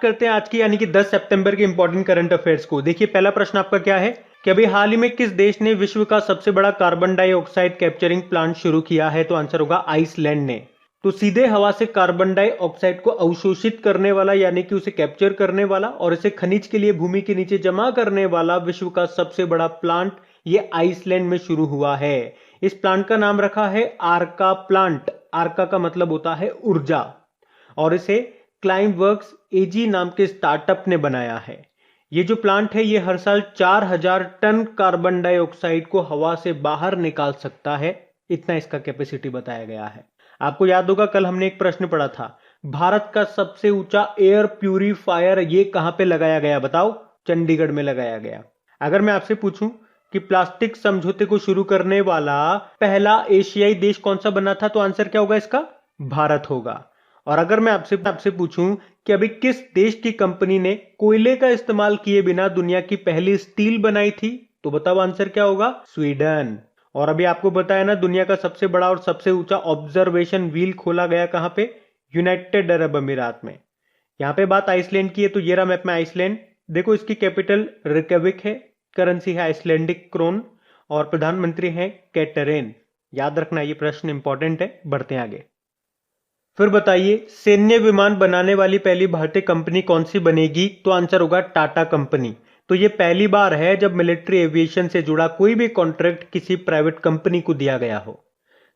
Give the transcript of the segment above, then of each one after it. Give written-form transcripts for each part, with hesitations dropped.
करते हैं आज की यानी कि 10 सितंबर के इंपॉर्टेंट करंट अफेयर्स को। देखिए पहला प्रश्न आपका क्या है कि अभी हाल ही में किस देश ने विश्व का सबसे बड़ा कार्बन डाइऑक्साइड कैप्चरिंग प्लांट शुरू किया है? तो आंसर होगा आइसलैंड ने। तो सीधे हवा से कार्बन डाइऑक्साइड को अवशोषित करने वाला यानी कि उसे कैप्चर करने वाला और इसे खनिज के लिए भूमि के नीचे जमा करने वाला विश्व का सबसे बड़ा प्लांट ये आइसलैंड में शुरू हुआ है। इस प्लांट का नाम रखा है आर्का प्लांट। आर्का का मतलब होता है ऊर्जा और इसे क्लाइमवर्क्स एजी नाम के स्टार्टअप ने बनाया है। ये जो प्लांट है ये हर साल 4000 टन कार्बन डाइऑक्साइड को हवा से बाहर निकाल सकता है, इतना इसका कैपेसिटी बताया गया है। आपको याद होगा कल हमने एक प्रश्न पढ़ा था, भारत का सबसे ऊंचा एयर प्यूरिफायर ये कहां पे लगाया गया? बताओ। चंडीगढ़ में लगाया गया। अगर मैं आपसे पूछूं कि प्लास्टिक समझौते को शुरू करने वाला पहला एशियाई देश कौन सा बना था, तो आंसर क्या होगा इसका? भारत होगा। और अगर मैं आपसे पूछूं कि अभी किस देश की कंपनी ने कोयले का इस्तेमाल किए बिना दुनिया की पहली स्टील बनाई थी, तो बताओ आंसर क्या होगा? स्वीडन। और अभी आपको बताया ना दुनिया का सबसे बड़ा और सबसे ऊंचा ऑब्जर्वेशन व्हील खोला गया कहां पे? यूनाइटेड अरब अमीरात में। यहां पे बात आइसलैंड की है, तो ये रहा मैप में आइसलैंड। देखो इसकी कैपिटल रिकविक है, करेंसी है आइसलैंडिक क्रोन और प्रधानमंत्री है कैटरेन। याद रखना ये प्रश्न इंपॉर्टेंट है। बढ़ते हैं आगे। फिर बताइए सैन्य विमान बनाने वाली पहली भारतीय कंपनी कौन सी बनेगी? तो आंसर होगा टाटा कंपनी। तो ये पहली बार है जब मिलिट्री एविएशन से जुड़ा कोई भी कॉन्ट्रैक्ट किसी प्राइवेट कंपनी को दिया गया हो।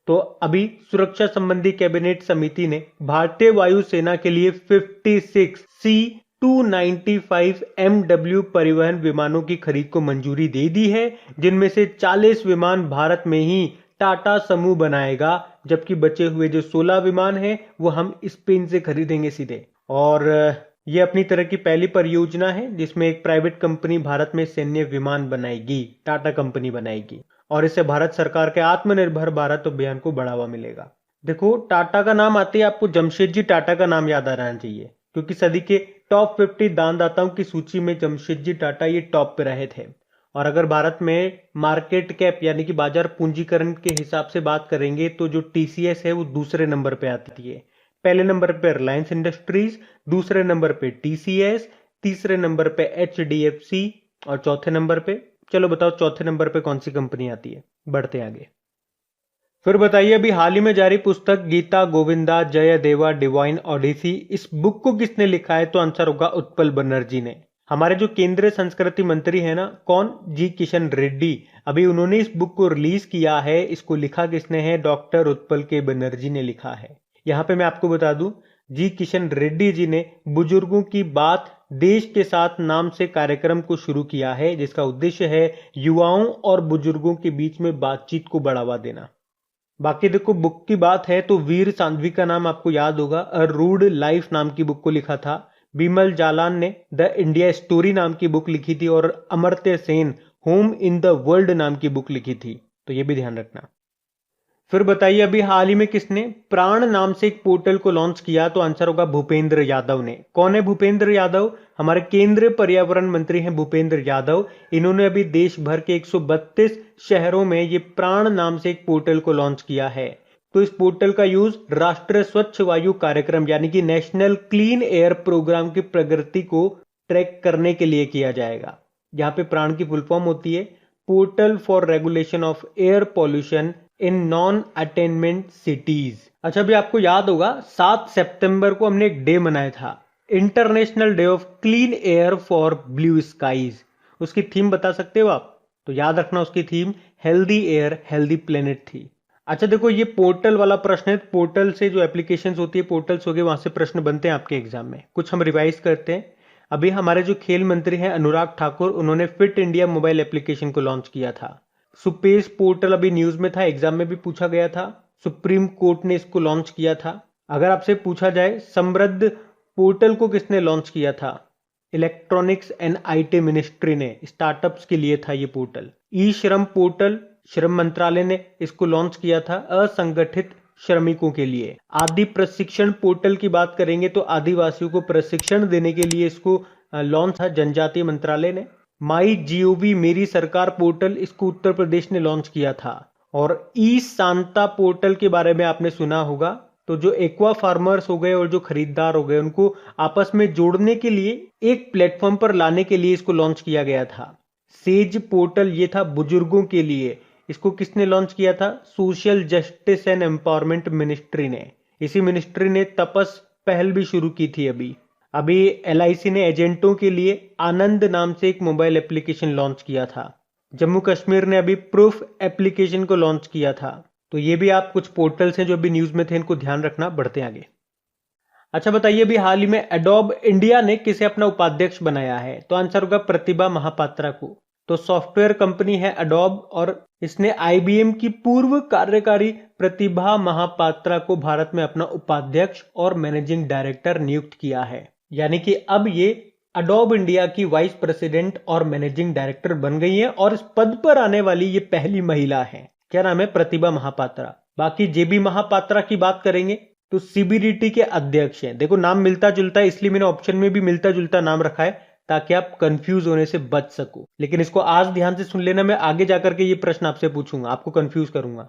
तो अभी सुरक्षा संबंधी कैबिनेट समिति ने भारतीय वायुसेना के लिए 56 C-295 MW परिवहन विमानों की खरीद को मंजूरी दे दी है, जिनमें से 40 विमान भारत में ही टाटा समूह बनाएगा, जबकि बचे हुए जो 16 विमान हैं वो हम स्पेन से खरीदेंगे सीधे। और ये अपनी तरह की पहली परियोजना है जिसमें एक प्राइवेट कंपनी भारत में सैन्य विमान बनाएगी, टाटा कंपनी बनाएगी। और इससे भारत सरकार के आत्मनिर्भर भारत अभियान को बढ़ावा मिलेगा। देखो टाटा का नाम आते ही आपको जमशेदजी टाटा का नाम याद आ रहना चाहिए, क्योंकि सदी के टॉप 50 दानदाताओं की सूची में जमशेदजी टाटा ये टॉप पे रहे थे। और अगर भारत में मार्केट कैप यानी कि बाजार पूंजीकरण के हिसाब से बात करेंगे तो जो टीसीएस है वो दूसरे नंबर पे आती है। पहले नंबर पे रिलायंस इंडस्ट्रीज, दूसरे नंबर पे टीसीएस, तीसरे नंबर पे एचडीएफसी और चौथे नंबर पे, चलो बताओ चौथे नंबर पे कौन सी कंपनी आती है? बढ़ते आगे। फिर बताइए अभी हाल ही में जारी पुस्तक गीता गोविंदा जय देवा डिवाइन ओडिसी, इस बुक को किसने लिखा है? तो आंसर होगा उत्पल बनर्जी ने। हमारे जो केंद्रीय संस्कृति मंत्री है ना, कौन? जी किशन रेड्डी। अभी उन्होंने इस बुक को रिलीज किया है। इसको लिखा किसने है? डॉक्टर उत्पल के बनर्जी ने लिखा है। यहाँ पे मैं आपको बता दूं, जी किशन रेड्डी जी ने बुजुर्गों की बात देश के साथ नाम से कार्यक्रम को शुरू किया है, जिसका उद्देश्य है युवाओं और बुजुर्गों के बीच में बातचीत को बढ़ावा देना। बाकी देखो बुक की बात है तो वीर सांध्वी का नाम आपको याद होगा, अ रूड लाइफ नाम की बुक को लिखा था। बिमल जालान ने द इंडिया स्टोरी नाम की बुक लिखी थी और Amartya Sen home in the world नाम की बुक लिखी थी, तो ये भी ध्यान रखना। फिर बताइए अभी हाल ही में किसने प्राण नाम से एक पोर्टल को लॉन्च किया? तो आंसर होगा भूपेंद्र यादव ने। कौन है भूपेंद्र यादव? हमारे केंद्रीय पर्यावरण मंत्री हैं भूपेंद्र यादव। इन्होंने अभी देश भर के 132 शहरों में ये प्राण नाम से एक पोर्टल को लॉन्च किया है। तो इस पोर्टल का यूज राष्ट्रीय स्वच्छ वायु कार्यक्रम यानी कि नेशनल क्लीन एयर प्रोग्राम की प्रगति को ट्रैक करने के लिए किया जाएगा। यहाँ पे प्राण की फुल फॉर्म होती है portal for regulation of air pollution in non attainment cities. अच्छा अभी आपको याद होगा 7 सितंबर को हमने एक डे मनाया था, international day of clean air for blue skies. उसकी थीम बता सकते हो आप? तो याद रखना उसकी theme healthy air healthy planet थी। अच्छा देखो ये पोर्टल वाला प्रश्न है, पोर्टल से जो एप्लीकेशंस होती है पोर्टल्स हो गए, वहां से प्रश्न बनते हैं आपके एग्जाम में। कुछ हम रिवाइज करते हैं। अभी हमारे जो खेल मंत्री हैं अनुराग ठाकुर, उन्होंने फिट इंडिया मोबाइल एप्लीकेशन को लॉन्च किया था। सुपेस पोर्टल अभी न्यूज में था, एग्जाम में भी पूछा गया था। सुप्रीम कोर्ट ने इसको लॉन्च किया था। अगर आपसे पूछा जाए समृद्ध पोर्टल को किसने लॉन्च किया था? इलेक्ट्रॉनिक्स एंड आईटी मिनिस्ट्री ने, स्टार्टअप्स के लिए था ये पोर्टल। ई श्रम पोर्टल श्रम मंत्रालय ने इसको लॉन्च किया था असंगठित श्रमिकों के लिए। आदि प्रशिक्षण पोर्टल की बात करेंगे तो आदिवासियों को प्रशिक्षण देने के लिए इसको लॉन्च था जनजातीय मंत्रालय ने। माई जीओवी मेरी सरकार पोर्टल, इसको उत्तर प्रदेश ने लॉन्च किया था। और ई सांता पोर्टल के बारे में आपने सुना होगा, तो जो एक्वा फार्मर्स हो गए और जो खरीदार हो गए उनको आपस में जोड़ने के लिए एक प्लेटफॉर्म पर लाने के लिए इसको लॉन्च किया गया था। सेज पोर्टल ये था बुजुर्गों के लिए। इसको किसने लॉन्च किया था? Social justice and empowerment ministry ने। इसी मिनिस्ट्री ने तपस पहल भी शुरू की थी। अभी LIC ने एजेंटों के लिए आनंद नाम से एक मोबाइल एप्लीकेशन लॉन्च किया था। जम्मू कश्मीर ने अभी प्रूफ एप्लीकेशन को लॉन्च किया था। तो ये भी आप कुछ पोर्टल्स हैं जो अभी न्यूज में थे, इनको ध्यान रखना। बढ़ते हैं आगे। अच्छा बताइए, अभी हाल ही में एडोब इंडिया ने किसे अपना उपाध्यक्ष बनाया है? तो आंसर होगा प्रतिभा महापात्रा को। तो सॉफ्टवेयर कंपनी है एडोब और इसने IBM की पूर्व कार्यकारी प्रतिभा महापात्रा को भारत में अपना उपाध्यक्ष और मैनेजिंग डायरेक्टर नियुक्त किया है। यानी कि अब ये एडोब इंडिया की वाइस प्रेसिडेंट और मैनेजिंग डायरेक्टर बन गई है और इस पद पर आने वाली ये पहली महिला है। क्या नाम है? प्रतिभा महापात्रा। बाकी JB महापात्रा की बात करेंगे तो CBDT के अध्यक्ष हैं। देखो नाम मिलता जुलता है, इसलिए मैंने ऑप्शन में भी मिलता जुलता नाम रखा है ताकि आप कंफ्यूज होने से बच सको। लेकिन इसको आज ध्यान से सुन लेना, मैं आगे जाकर के ये प्रश्न आपसे पूछूंगा, आपको कंफ्यूज करूंगा।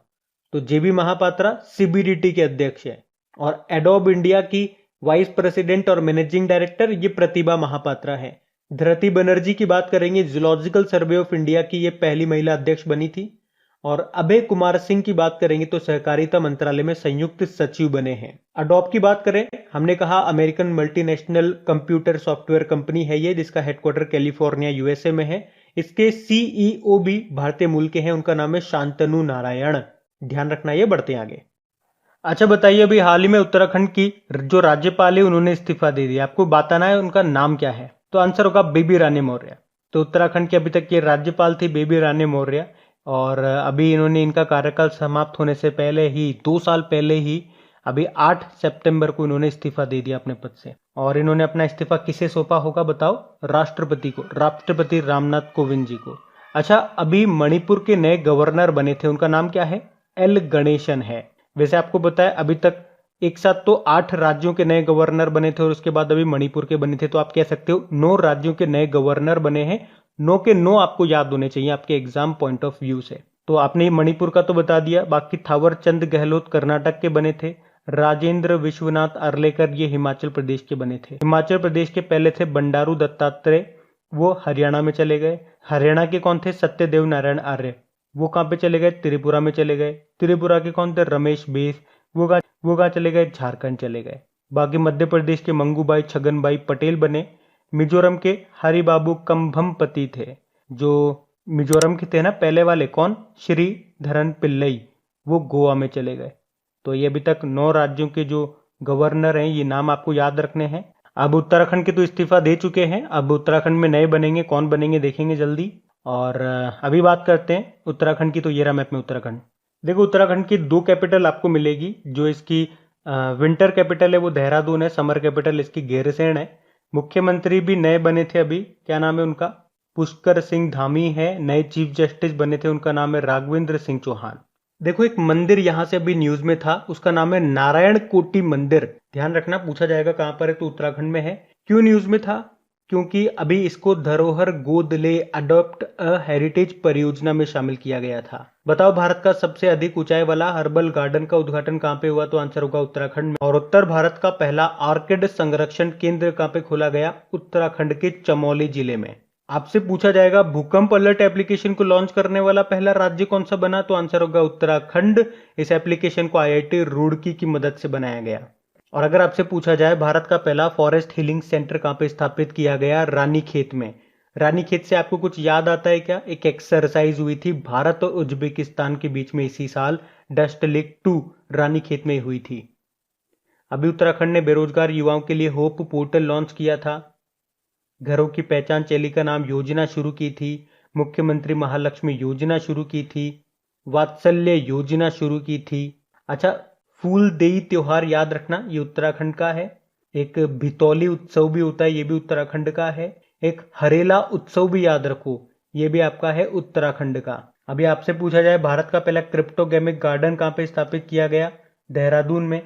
तो JB महापात्रा CBDT के अध्यक्ष है और एडोब इंडिया की वाइस प्रेसिडेंट और मैनेजिंग डायरेक्टर ये प्रतिभा महापात्रा है। धृति बनर्जी की बात करेंगे, जूलॉजिकल सर्वे ऑफ इंडिया की ये पहली महिला अध्यक्ष बनी थी। और अभय कुमार सिंह की बात करेंगे तो सहकारिता मंत्रालय में संयुक्त सचिव बने हैं। अडोब की बात करें, हमने कहा American multinational computer software company है ये, जिसका हेडक्वार्टर कैलिफोर्निया USA में है। इसके CEO भी भारतीय मूल के हैं, उनका नाम है शांतनु नारायण। ध्यान रखना ये। बढ़ते हैं आगे। अच्छा बताइए, अभी हाल ही में उत्तराखंड की जो राज्यपाल है उन्होंने इस्तीफा दे दिया। आपको बताना है उनका नाम क्या है। तो आंसर होगा बेबी रानी मौर्य। तो उत्तराखंड की अभी तक ये राज्यपाल थी बेबी रानी मौर्य और अभी इन्होंने इनका कार्यकाल समाप्त होने से पहले ही 2 साल पहले ही अभी 8 सितंबर को इन्होंने इस्तीफा दे दिया अपने पद से। और इन्होंने अपना इस्तीफा किसे सौंपा होगा बताओ? राष्ट्रपति को, राष्ट्रपति रामनाथ कोविंद जी को। अच्छा, अभी मणिपुर के नए गवर्नर बने थे, उनका नाम क्या है? L गणेशन है। वैसे आपको पता है अभी तक एक साथ तो 8 राज्यों के नए गवर्नर बने थे और उसके बाद अभी मणिपुर के बने थे, तो आप कह सकते हो 9 राज्यों के नए गवर्नर बने हैं। 9 के 9 आपको याद होने चाहिए आपके एग्जाम पॉइंट ऑफ व्यू से। तो आपने मणिपुर का तो बता दिया, बाकी थावर चंद गहलोत कर्नाटक के बने थे। राजेंद्र विश्वनाथ अर्लेकर ये हिमाचल प्रदेश के बने थे। हिमाचल प्रदेश के पहले थे बंडारू दत्तात्रेय, वो हरियाणा में चले गए। हरियाणा के कौन थे? सत्यदेव नारायण आर्य, वो कहाँ पे चले गए? त्रिपुरा में चले गए। त्रिपुरा के कौन थे? रमेश बेस, वो कहाँ चले गए? झारखंड चले गए। बाकी मध्य प्रदेश के मंगूभाई छगनभाई पटेल बने। मिजोरम के हरिबाबू कंभमपति थे, जो मिजोरम के थे ना पहले वाले, कौन? श्री धरन पिल्लई, वो गोवा में चले गए। तो ये अभी तक 9 राज्यों के जो गवर्नर हैं ये नाम आपको याद रखने हैं। अब उत्तराखंड के तो इस्तीफा दे चुके हैं, अब उत्तराखंड में नए बनेंगे, कौन बनेंगे देखेंगे जल्दी। और अभी बात करते हैं उत्तराखंड की। तो ये रहा मैप में उत्तराखंड। देखो उत्तराखंड की 2 कैपिटल आपको मिलेगी। जो इसकी विंटर कैपिटल है वो देहरादून है, समर कैपिटल इसकी गैरसैंण है। मुख्यमंत्री भी नए बने थे अभी, क्या नाम है उनका? पुष्कर सिंह धामी है। नए चीफ जस्टिस बने थे, उनका नाम है राघवेंद्र सिंह चौहान। देखो एक मंदिर यहां से अभी न्यूज में था, उसका नाम है नारायण कोटि मंदिर। ध्यान रखना, पूछा जाएगा कहां पर है, तो उत्तराखंड में है। क्यों न्यूज में था? क्योंकि अभी इसको धरोहर गोद ले अडॉप्ट अ हेरिटेज परियोजना में शामिल किया गया था। बताओ भारत का सबसे अधिक ऊंचाई वाला हर्बल गार्डन का उद्घाटन कहां पे हुआ? तो आंसर होगा उत्तराखंड में। और उत्तर भारत का पहला ऑर्किड संरक्षण केंद्र कहां पे खोला गया? उत्तराखंड के चमोली जिले में। आपसे पूछा जाएगा भूकंप अलर्ट एप्लीकेशन को लॉन्च करने वाला पहला राज्य कौन सा बना? तो आंसर होगा उत्तराखंड। इस एप्लीकेशन को IIT रुड़की की मदद से बनाया गया। और अगर आपसे पूछा जाए भारत का पहला फॉरेस्ट हीलिंग सेंटर कहां पे स्थापित किया गया? रानीखेत में। रानीखेत से आपको कुछ याद आता है क्या? एक एक्सरसाइज हुई थी भारत और उज्बेकिस्तान के बीच में इसी साल, डस्ट लेक 2 रानीखेत में हुई थी। अभी उत्तराखंड ने बेरोजगार युवाओं के लिए होप पोर्टल लॉन्च किया था। घरों की पहचान चेलिका नाम योजना शुरू की थी। मुख्यमंत्री महालक्ष्मी योजना शुरू की थी। वात्सल्य योजना शुरू की थी। अच्छा, फूल देई त्योहार याद रखना, ये उत्तराखंड का है। एक भितौली उत्सव भी होता है, ये भी उत्तराखंड का है। एक हरेला उत्सव भी याद रखो, ये भी आपका है उत्तराखंड का। अभी आपसे पूछा जाए भारत का पहला क्रिप्टोगेमिक गार्डन कहां पे स्थापित किया गया? देहरादून में।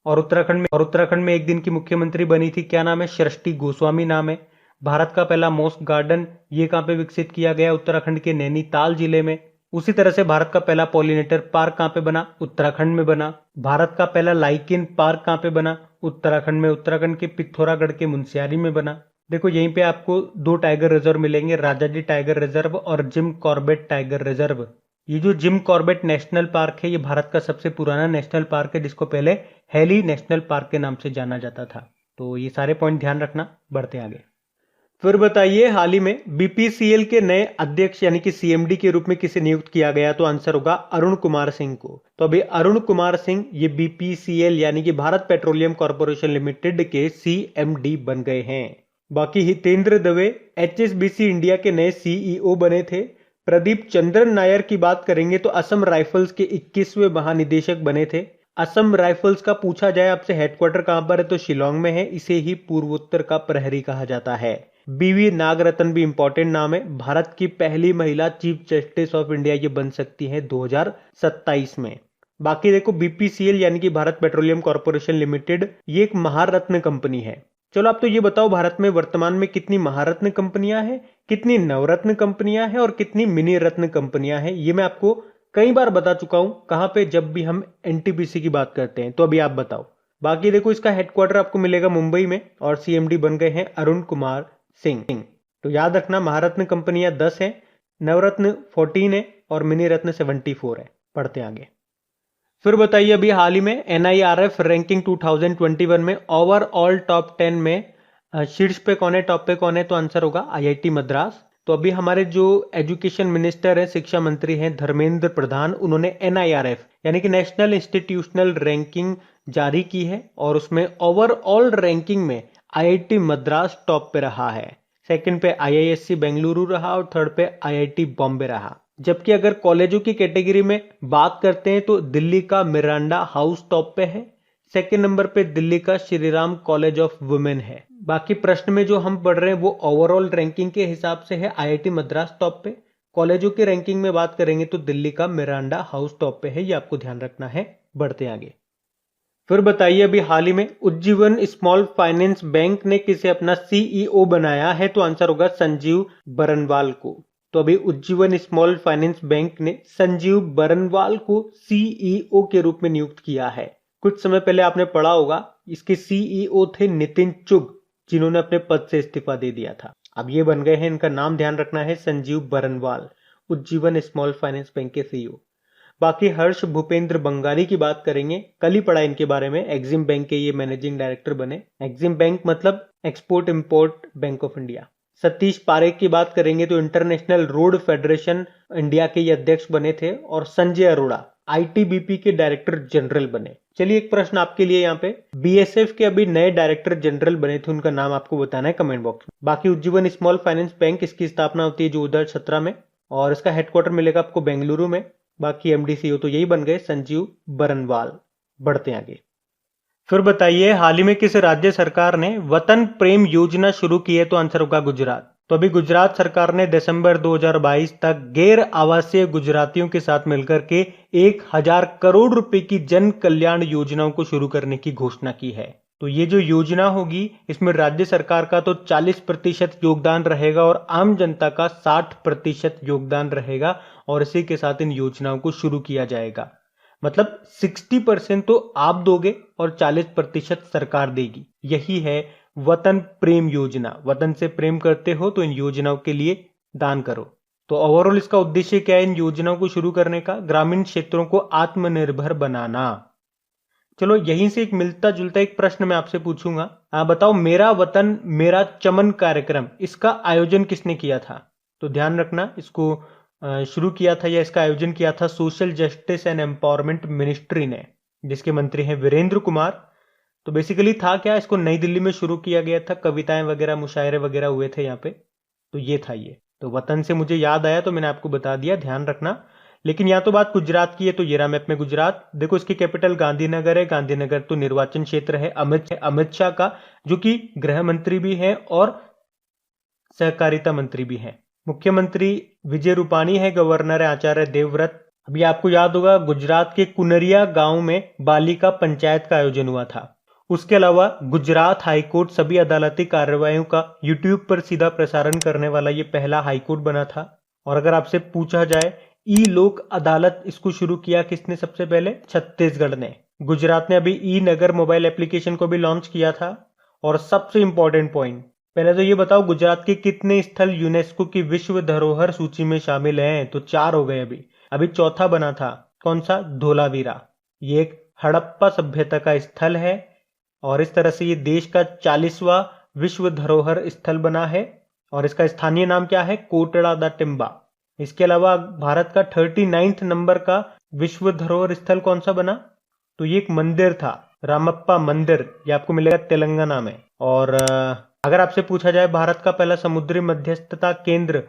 और उत्तराखंड में एक दिन की मुख्यमंत्री बनी थी, क्या नाम है? सृष्टि गोस्वामी नाम है। भारत का पहला मॉस्क गार्डन ये कहां पे विकसित किया गया? उत्तराखंड के नैनीताल जिले में। उसी तरह से भारत का पहला पॉलिनेटर पार्क कहाँ पे बना? उत्तराखंड में बना। भारत का पहला लाइकेन पार्क कहाँ पे बना? उत्तराखंड में। उत्तराखंड के पिथौरागढ़ के मुनस्यारी में बना। देखो यहीं पे आपको दो टाइगर रिजर्व मिलेंगे, राजाजी टाइगर रिजर्व और जिम कॉर्बेट टाइगर रिजर्व। ये जो जिम कॉर्बेट नेशनल पार्क है ये भारत का सबसे पुराना नेशनल पार्क है, जिसको पहले हेली नेशनल पार्क के नाम से जाना जाता था। तो ये सारे पॉइंट ध्यान रखना। बढ़ते आगे। फिर बताइए, हाल ही में बीपीसीएल के नए अध्यक्ष यानी कि सीएमडी के रूप में किसे नियुक्त किया गया? तो आंसर होगा अरुण कुमार सिंह को। तो अभी अरुण कुमार सिंह ये बीपीसीएल यानी कि भारत पेट्रोलियम कॉर्पोरेशन लिमिटेड के सीएमडी बन गए हैं। बाकी हितेंद्र दवे एचएसबीसी इंडिया के नए सीईओ बने थे। प्रदीप चंद्रन नायर की बात करेंगे तो असम राइफल्स के 21वें महानिदेशक बने थे। असम राइफल्स का पूछा जाए आपसे हेडक्वार्टर कहां पर है तो शिलोंग में है। इसे ही पूर्वोत्तर का प्रहरी कहा जाता है। बीवी नागरत्न भी इंपॉर्टेंट नाम है। भारत की पहली महिला चीफ जस्टिस ऑफ इंडिया ये बन सकती है 2027 में। बाकी देखो बीपीसीएल यानी कि भारत पेट्रोलियम कॉर्पोरेशन लिमिटेड ये एक महारत्न कंपनी है। चलो आप तो ये बताओ, भारत में वर्तमान में कितनी महारत्न कंपनियां हैं, कितनी नवरत्न कंपनियां हैं और कितनी मिनी रत्न कंपनियां हैं? ये मैं आपको कई बार बता चुका हूं, कहां पे? जब भी हम एनटीपीसी की बात करते हैं। तो अभी आप बताओ। बाकी देखो इसका हेडक्वार्टर आपको मिलेगा मुंबई में और सीएमडी बन गए हैं अरुण कुमार सिंह। तो याद रखना, महारत्न कंपनियां 10 हैं, नवरत्न 14 है और मिनी रत्न 74 है। पढ़ते आगे। फिर बताइए, अभी हाल ही में एनआईआरएफ रैंकिंग 2021 में ओवरऑल टॉप 10 में शीर्ष पे कौन है, टॉप पे कौन है? तो आंसर होगा आईआईटी मद्रास। तो अभी हमारे जो एजुकेशन मिनिस्टर है, शिक्षा मंत्री हैं धर्मेंद्र प्रधान, उन्होंने एनआईआरएफ यानी कि नेशनल इंस्टीट्यूशनल रैंकिंग जारी की है और उसमें ओवरऑल रैंकिंग में आईआईटी मद्रास टॉप पे रहा है। सेकंड पे आईआईएससी बेंगलुरु रहा और थर्ड पे आईआईटी बॉम्बे रहा। जबकि अगर कॉलेजों की कैटेगरी में बात करते हैं तो दिल्ली का मिरांडा हाउस टॉप पे है। सेकंड नंबर पे दिल्ली का श्रीराम कॉलेज ऑफ वुमेन है। बाकी प्रश्न में जो हम पढ़ रहे हैं वो ओवरऑल रैंकिंग के हिसाब से है आईआईटी मद्रास टॉप पे। कॉलेजों की रैंकिंग में बात करेंगे तो दिल्ली का मिरांडा हाउस टॉप पे है। ये आपको ध्यान रखना है। बढ़ते आगे। फिर बताइए, अभी हाल ही में उज्जीवन स्मॉल फाइनेंस बैंक ने किसे अपना सीईओ बनाया है? तो आंसर होगा संजीव बरनवाल को। तो अभी उज्जीवन स्मॉल फाइनेंस बैंक ने संजीव बरनवाल को सीईओ के रूप में नियुक्त किया है। कुछ समय पहले आपने पढ़ा होगा, इसके सीईओ थे नितिन चुग, जिन्होंने अपने पद से इस्तीफा दे दिया था। अब ये बन गए हैं, इनका नाम ध्यान रखना है, Sanjeev Barnwal, Ujjivan small finance bank के सीईओ। बाकी हर्ष भूपेंद्र बंगाली की बात करेंगे, कल ही पढ़ा इनके बारे में, एक्सिम बैंक के ये मैनेजिंग डायरेक्टर बने। एक्सिम बैंक मतलब export import bank of India. Satish Parekh की बात करेंगे तो इंटरनेशनल रोड फेडरेशन इंडिया के ये अध्यक्ष बने थे। और संजय अरोड़ा आईटीबीपी के डायरेक्टर जनरल बने। चलिए एक प्रश्न आपके लिए यहाँ पे, बीएसएफ के अभी नए डायरेक्टर जनरल बने थे, उनका नाम आपको बताना है कमेंट बॉक्स में। बाकी उज्जीवन स्मॉल फाइनेंस बैंक, इसकी स्थापना होती है 2017 में और इसका हेडक्वार्टर मिलेगा आपको बेंगलुरु में। बाकी एमडीसीओ तो यही बन गए, संजीव बरनवाल। बढ़ते आगे। फिर बताइए, हाल ही में किस राज्य सरकार ने वतन प्रेम योजना शुरू की है? तो आंसर होगा गुजरात। तो अभी गुजरात सरकार ने दिसंबर 2022 तक गैर आवासीय गुजरातियों के साथ मिलकर के 1000 करोड़ रुपए की जन कल्याण योजनाओं को शुरू करने की घोषणा की है। तो ये जो योजना होगी इसमें राज्य सरकार का तो 40% योगदान रहेगा और आम जनता का 60% योगदान रहेगा और इसी के साथ इन योजनाओं को शुरू किया जाएगा। मतलब 60% तो आप दोगे और 40% सरकार देगी। यही है वतन प्रेम योजना। वतन से प्रेम करते हो तो इन योजनाओं के लिए दान करो। तो ओवरऑल इसका उद्देश्य क्या है इन योजनाओं को शुरू करने का? ग्रामीण क्षेत्रों को आत्मनिर्भर बनाना। चलो यहीं से एक मिलता जुलता एक प्रश्न मैं आपसे पूछूंगा। आप बताओ, मेरा वतन मेरा चमन कार्यक्रम, इसका आयोजन किसने किया था? तो ध्यान रखना, इसको शुरू किया था या इसका आयोजन किया था social justice and empowerment ministry ने, जिसके मंत्री हैं वीरेंद्र कुमार। तो बेसिकली था क्या, इसको नई दिल्ली में शुरू किया गया था, कविताएं वगैरह मुशायरे वगैरह हुए थे यहाँ पे। तो ये था ये। तो वतन से मुझे याद आया तो मैंने आपको बता दिया, ध्यान रखना। लेकिन यहाँ तो बात गुजरात की है, तो ये रहा मैप में गुजरात। देखो इसकी कैपिटल गांधीनगर है। गांधीनगर तो निर्वाचन क्षेत्र है अमित शाह का, जो कि गृह मंत्री भी है और सहकारिता मंत्री भी है। मुख्यमंत्री विजय रूपाणी है, गवर्नर है आचार्य देवव्रत। अभी आपको याद होगा गुजरात के कुनरिया गांव में बालिका पंचायत का आयोजन हुआ था। उसके अलावा गुजरात हाईकोर्ट सभी अदालती कार्रवाइयों का यूट्यूब पर सीधा प्रसारण करने वाला ये पहला हाईकोर्ट बना था। और अगर आपसे पूछा जाए ई लोक अदालत इसको शुरू किया किसने सबसे पहले? छत्तीसगढ़ ने। गुजरात ने अभी ई नगर मोबाइल एप्लीकेशन को भी लॉन्च किया था। और सबसे इंपॉर्टेंट पॉइंट, पहले तो ये बताओ गुजरात के कितने स्थल यूनेस्को की विश्व धरोहर सूची में शामिल हैं? तो 4 हो गए अभी। अभी चौथा बना था, कौन सा? धोलावीरा। ये एक हड़प्पा सभ्यता का स्थल है और इस तरह से ये देश का 40वां विश्व धरोहर स्थल बना है और इसका स्थानीय नाम क्या है? कोटड़ा द टिम्बा। इसके अलावा भारत का 39 नंबर का विश्व धरोहर स्थल कौन सा बना? तो ये एक मंदिर था, रामप्पा मंदिर। ये आपको मिलेगा तेलंगाना में। और अगर आपसे पूछा जाए भारत का पहला समुद्री मध्यस्थता केंद्र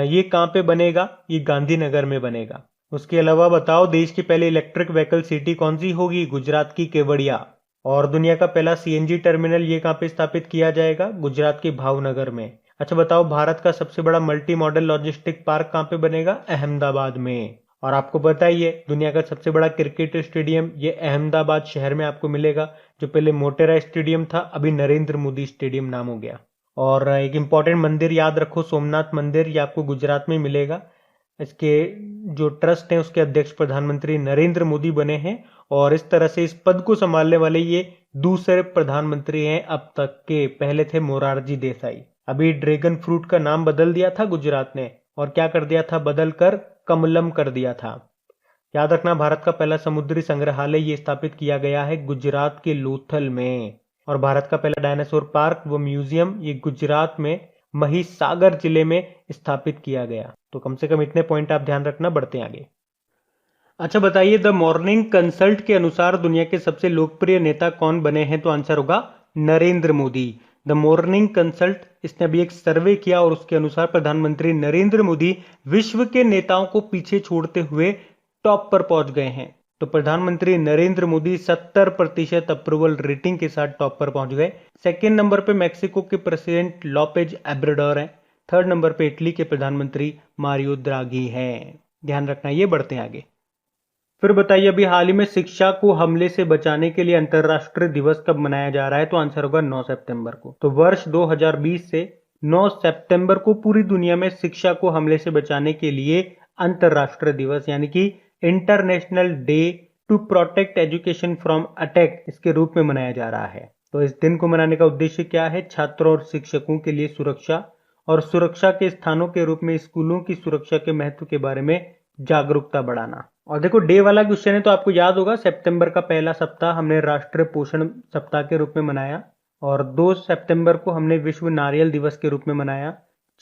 ये कहाँ पे बनेगा? ये गांधीनगर में बनेगा। उसके अलावा बताओ देश की पहली इलेक्ट्रिक व्हीकल सिटी कौन सी होगी? गुजरात की केवड़िया। और दुनिया का पहला सीएनजी टर्मिनल ये कहाँ पे स्थापित किया जाएगा? गुजरात के भावनगर में। अच्छा बताओ भारत का सबसे बड़ा मल्टी मॉडल लॉजिस्टिक पार्क कहाँ पे बनेगा? अहमदाबाद में। और आपको बताइए दुनिया का सबसे बड़ा क्रिकेट स्टेडियम ये अहमदाबाद शहर में आपको मिलेगा। जो पहले मोटेरा स्टेडियम था अभी नरेंद्र मोदी स्टेडियम नाम हो गया। और एक इंपॉर्टेंट मंदिर याद रखो, सोमनाथ मंदिर, ये आपको गुजरात में मिलेगा। इसके जो ट्रस्ट है उसके अध्यक्ष प्रधानमंत्री नरेंद्र मोदी बने हैं और इस तरह से इस पद को संभालने वाले ये दूसरे प्रधानमंत्री हैं अब तक के। पहले थे मोरारजी देसाई। अभी ड्रैगन फ्रूट का नाम बदल दिया था गुजरात ने और क्या कर दिया था? बदल कर कमलम कर दिया था। याद रखना भारत का पहला समुद्री संग्रहालय ये स्थापित किया गया है गुजरात के लोथल में। और भारत का पहला डायनासोर पार्क व म्यूजियम ये गुजरात में महिसागर जिले में स्थापित किया गया। तो कम से कम इतने पॉइंट आप ध्यान रखना। बढ़ते हैं आगे। अच्छा बताइए द मॉर्निंग कंसल्ट के अनुसार दुनिया के सबसे लोकप्रिय नेता कौन बने हैं? तो आंसर होगा Narendra Modi. The morning consult इसने अभी एक सर्वे किया और उसके अनुसार प्रधानमंत्री नरेंद्र मोदी विश्व के नेताओं को पीछे छोड़ते हुए टॉप पर पहुंच गए हैं। तो प्रधानमंत्री नरेंद्र मोदी 70% अप्रूवल रेटिंग के साथ टॉप पर पहुंच गए। सेकेंड नंबर पे मैक्सिको के प्रेसिडेंट लोपेज एब्राडोर हैं। थर्ड नंबर पे इटली के प्रधानमंत्री मारियो द्राघी हैं। ध्यान रखना ये। बढ़ते हैं आगे। फिर बताइए अभी हाल ही में शिक्षा को हमले से बचाने के लिए अंतर्राष्ट्रीय दिवस कब मनाया जा रहा है? तो आंसर होगा 9 सितंबर को। तो वर्ष 2020 से 9 सितंबर को पूरी दुनिया में शिक्षा को हमले से बचाने के लिए अंतर्राष्ट्रीय दिवस यानी कि international day to protect education from attack इसके रूप में मनाया जा रहा है। तो इस दिन को मनाने का उद्देश्य क्या है? छात्रों और शिक्षकों के लिए सुरक्षा और सुरक्षा के स्थानों के रूप में स्कूलों की सुरक्षा के महत्व के बारे में जागरूकता बढ़ाना। और देखो डे वाला क्वेश्चन है तो आपको याद होगा सितंबर का पहला सप्ताह हमने राष्ट्रीय पोषण सप्ताह के रूप में मनाया और 2 सितंबर को हमने विश्व नारियल दिवस के रूप में मनाया।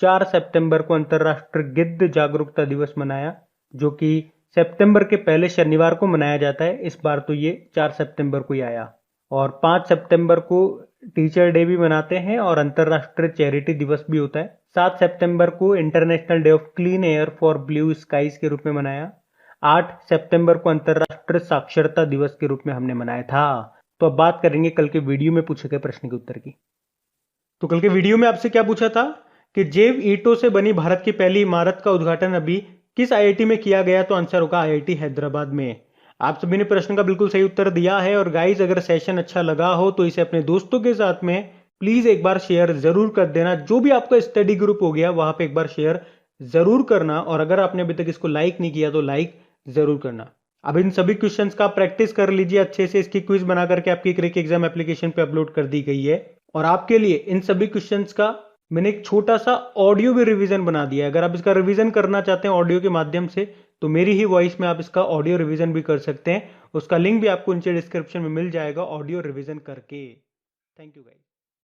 4 सितंबर को अंतर्राष्ट्रीय गिद्ध जागरूकता दिवस मनाया जो कि सितंबर के पहले शनिवार को मनाया जाता है। इस बार तो ये 4 सितंबर को ही आया। और 5 सितंबर को टीचर डे भी मनाते हैं और अंतर्राष्ट्रीय चैरिटी दिवस भी होता है। 7 सितंबर को international day of clean air for blue skies के रूप में मनाया। 8 सितंबर को अंतर्राष्ट्रीय साक्षरता दिवस के रूप में हमने मनाया था। तो अब बात करेंगे कल के वीडियो में पूछे गए प्रश्न के उत्तर की। तो कल के वीडियो में आपसे क्या पूछा था कि जैव ईंटों से बनी भारत की पहली इमारत का उद्घाटन अभी किस आईआईटी में किया गया? तो आंसर होगा आईआईटी हैदराबाद में। आप सभी ने प्रश्न का बिल्कुल सही उत्तर दिया है। और गाइज अगर सेशन अच्छा लगा हो तो इसे अपने दोस्तों के साथ में प्लीज एक बार शेयर जरूर कर देना। जो भी आपका स्टडी ग्रुप हो गया वहां पे एक बार शेयर जरूर करना। और अगर आपने अभी तक इसको लाइक नहीं किया तो लाइक जरूर करना। अब इन सभी क्वेश्चंस का प्रैक्टिस कर लीजिए अच्छे से। इसकी क्विज बना करके आपकी क्रिक एग्जाम एप्लीकेशन पे अपलोड कर दी गई है। और आपके लिए इन सभी क्वेश्चंस का मैंने एक छोटा सा ऑडियो भी रिवीजन बना दिया है। अगर आप इसका रिवीजन करना चाहते हैं ऑडियो के माध्यम से तो मेरी ही वॉइस में आप इसका ऑडियो रिवीजन भी कर सकते हैं। उसका लिंक भी आपको नीचे डिस्क्रिप्शन में मिल जाएगा ऑडियो रिवीजन करके। Thank you guys.